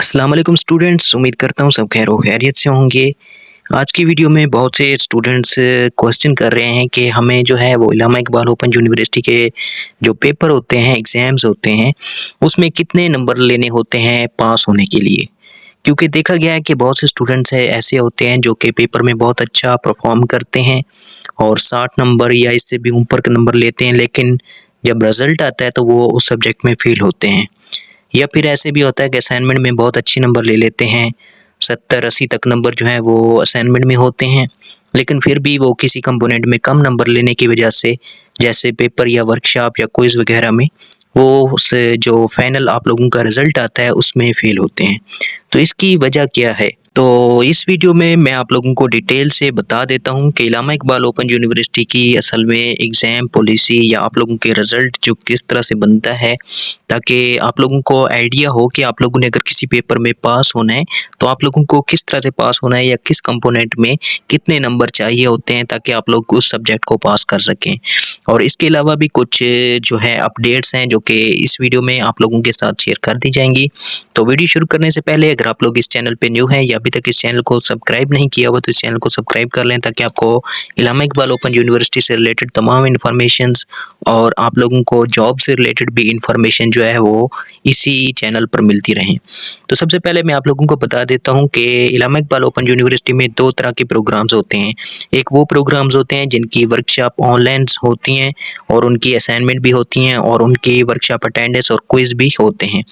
अस्सलाम वालेकुम स्टूडेंट्स, उम्मीद करता हूँ सब खैर व खैरियत से होंगे। आज की वीडियो में बहुत से स्टूडेंट्स क्वेश्चन कर रहे हैं कि हमें जो है वो इलामा इकबाल ओपन यूनिवर्सिटी के जो पेपर होते हैं, एग्ज़ाम्स होते हैं, उसमें कितने नंबर लेने होते हैं पास होने के लिए? क्योंकि देखा गया है कि बहुत से स्टूडेंट्स ऐसे होते हैं जो कि पेपर में बहुत अच्छा परफ़ॉर्म करते हैं और 60 नंबर या इससे भी ऊपर के नंबर लेते हैं, लेकिन जब रिज़ल्ट आता है तो वो उस सब्जेक्ट में फ़ेल होते हैं। या फिर ऐसे भी होता है कि असाइनमेंट में बहुत अच्छे नंबर ले लेते हैं, 70-80 तक नंबर जो हैं वो असाइनमेंट में होते हैं, लेकिन फिर भी वो किसी कंपोनेंट में कम नंबर लेने की वजह से, जैसे पेपर या वर्कशॉप या क्विज़ वगैरह में, वो उस जो फाइनल आप लोगों का रिज़ल्ट आता है उसमें फ़ेल होते हैं। तो इसकी वजह क्या है? तो इस वीडियो में मैं आप लोगों को डिटेल से बता देता हूँ कि इलामा इकबाल ओपन यूनिवर्सिटी की असल में एग्ज़ाम पॉलिसी या आप लोगों के रिज़ल्ट जो किस तरह से बनता है, ताकि आप लोगों को आइडिया हो कि आप लोगों ने अगर किसी पेपर में पास होना है, तो आप लोगों को किस तरह से पास होना है या किस कंपोनेंट में कितने नंबर चाहिए होते हैं ताकि आप लोग उस सब्जेक्ट को पास कर सकें। और इसके अलावा भी कुछ जो है अपडेट्स हैं जो कि इस वीडियो में आप लोगों के साथ शेयर कर दी जाएँगी। तो वीडियो शुरू करने से पहले अगर आप लोग इस चैनल पे न्यू हैं या अभी तक इस चैनल को सब्सक्राइब नहीं किया हुआ तो इस चैनल को सब्सक्राइब कर लें ताकि आपको इलामा इकबाल ओपन यूनिवर्सिटी से रिलेटेड तमाम इन्फॉर्मेशंस और आप लोगों को जॉब से रिलेटेड भी इन्फॉर्मेशन जो है वो इसी चैनल पर मिलती रहें। तो सबसे पहले मैं आप लोगों को बता देता हूँ कि इलामा इकबाल ओपन यूनिवर्सिटी में 2 तरह के प्रोग्राम्स होते हैं। एक वो प्रोग्राम्स होते हैं जिनकी वर्कशॉप ऑनलाइन होती हैं और उनकी असाइनमेंट भी होती हैं और उनकी वर्कशॉप अटेंडेंस और क्विज़ भी होते हैं।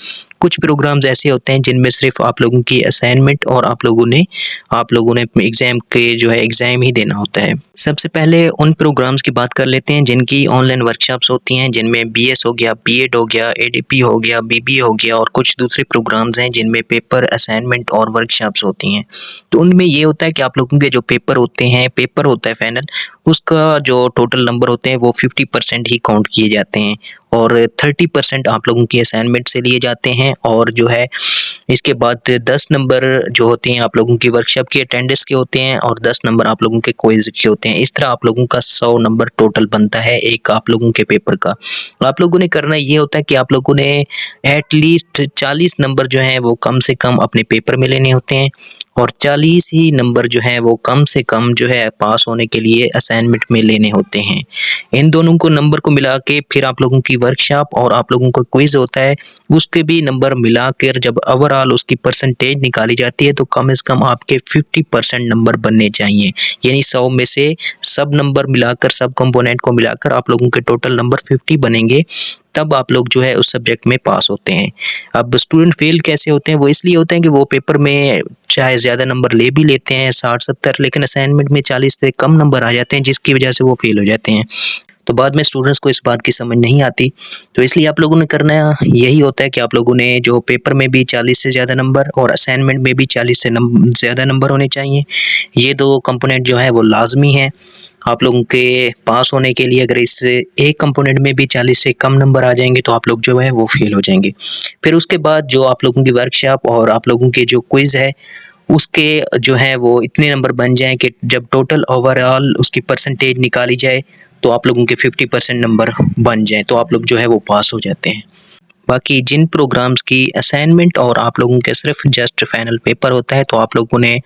कुछ प्रोग्राम्स ऐसे होते हैं जिनमें सिर्फ़ आप लोगों की असाइनमेंट और आप लोगों ने एग्ज़ाम के जो है एग्ज़ाम ही देना होता है। सबसे पहले उन प्रोग्राम्स की बात कर लेते हैं जिनकी ऑनलाइन वर्कशॉप्स होती हैं, जिनमें बीएस हो गया, बीएड हो गया, एडीपी हो गया, बीबीए हो गया और कुछ दूसरे प्रोग्राम्स हैं जिनमें पेपर, असाइनमेंट और वर्कशॉप्स होती हैं। तो उनमें ये होता है कि आप लोगों के जो पेपर होते हैं, पेपर होता है फाइनल, उसका जो टोटल नंबर होते हैं वो 50% ही काउंट किए जाते हैं और 30% आप लोगों की असाइनमेंट से लिए जाते हैं और जो है इसके बाद 10 नंबर जो होते हैं आप लोगों की वर्कशॉप की अटेंडेंस के होते हैं और 10 नंबर आप लोगों के क्विज़ के होते हैं। इस तरह आप लोगों का 100 नंबर टोटल बनता है एक आप लोगों के पेपर का। आप लोगों ने करना ये होता है कि आप लोगों ने एट लीस्ट 40 नंबर जो हैं वो कम से कम अपने पेपर में लेने होते हैं और 40 ही नंबर जो हैं वो कम से कम जो है पास होने के लिए असाइनमेंट में लेने होते हैं। इन दोनों को नंबर को मिला के फिर आप लोगों की वर्कशॉप और आप लोगों का क्विज़ होता है, उसके भी नंबर मिलाकर जब ओवरऑल उसकी परसेंटेज निकाली जाती है तो कम से कम आपके 50% नंबर बनने चाहिए। यानी 100 में से सब नंबर मिलाकर, सब कंपोनेंट को मिलाकर आप लोगों के टोटल नंबर 50 बनेंगे, तब आप लोग जो है उस सब्जेक्ट में पास होते हैं। अब स्टूडेंट फेल कैसे होते हैं? वो इसलिए होते हैं कि वो पेपर में चाहे ज़्यादा नंबर ले भी लेते हैं 60-70, लेकिन असाइनमेंट में 40 से कम नंबर आ जाते हैं जिसकी वजह से वो फेल हो जाते हैं। तो बाद में स्टूडेंट्स को इस बात की समझ नहीं आती। तो इसलिए आप लोगों ने करना यही होता है कि आप लोगों ने जो पेपर में भी 40 से ज़्यादा नंबर और असाइनमेंट में भी 40 से ज़्यादा नंबर होने चाहिए। ये 2 कंपोनेंट जो है वो लाज़मी हैं आप लोगों के पास होने के लिए। अगर इस एक कंपोनेंट में भी 40 से कम नंबर आ जाएँगे तो आप लोग जो है वो फेल हो जाएँगे। फिर उसके बाद जो आप लोगों की वर्कशॉप और आप लोगों के जो क्विज़ है, उसके जो है वो इतने नंबर बन जाएँ कि जब टोटल ओवरऑल उसकी परसेंटेज निकाली जाए तो आप लोगों के 50% नंबर बन जाएँ, तो आप लोग जो है वो पास हो जाते हैं। बाकी जिन प्रोग्राम्स की असाइनमेंट और आप लोगों के सिर्फ जस्ट फाइनल पेपर होता है, तो आप लोगों ने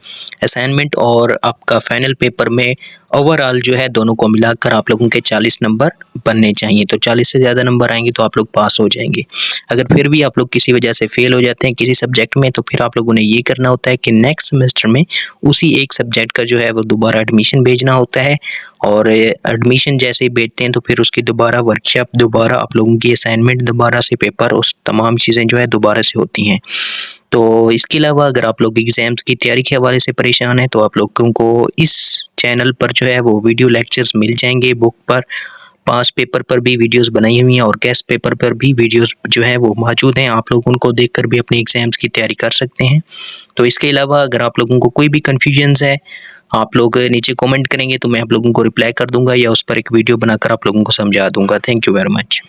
असाइनमेंट और आपका फाइनल पेपर में ओवरऑल जो है दोनों को मिलाकर आप लोगों के 40 नंबर बनने चाहिए। तो 40 से ज़्यादा नंबर आएँगे तो आप लोग पास हो जाएँगे। अगर फिर भी आप लोग किसी वजह से फेल हो जाते हैं किसी सब्जेक्ट में, तो फिर आप लोगों ने ये करना होता है कि नेक्स्ट सेमेस्टर में उसी एक सब्जेक्ट का जो है वो दोबारा एडमिशन भेजना होता है और एडमिशन जैसे ही भेजते हैं तो फिर उसकी दोबारा वर्कशॉप, दोबारा आप लोगों की असाइनमेंट, दोबारा से पेपर, उस तमाम चीज़ें जो है दोबारा से होती हैं। तो इसके अलावा अगर आप लोग एग्ज़ाम्स की तैयारी के हवाले से परेशान हैं तो आप लोगों को इस चैनल पर जो है वो वीडियो लेक्चर्स मिल जाएँगे बुक पर, पास पेपर पर भी वीडियोस बनाई हुई हैं और गेस्ट पेपर पर भी वीडियोस जो हैं वो मौजूद हैं। आप लोग उनको देखकर भी अपनी एग्ज़ाम्स की तैयारी कर सकते हैं। तो इसके अलावा अगर आप लोगों को कोई भी कन्फ्यूजन्स है, आप लोग नीचे कमेंट करेंगे तो मैं आप लोगों को रिप्लाई कर दूँगा या उस पर एक वीडियो बनाकर आप लोगों को समझा दूँगा। Thank you very much.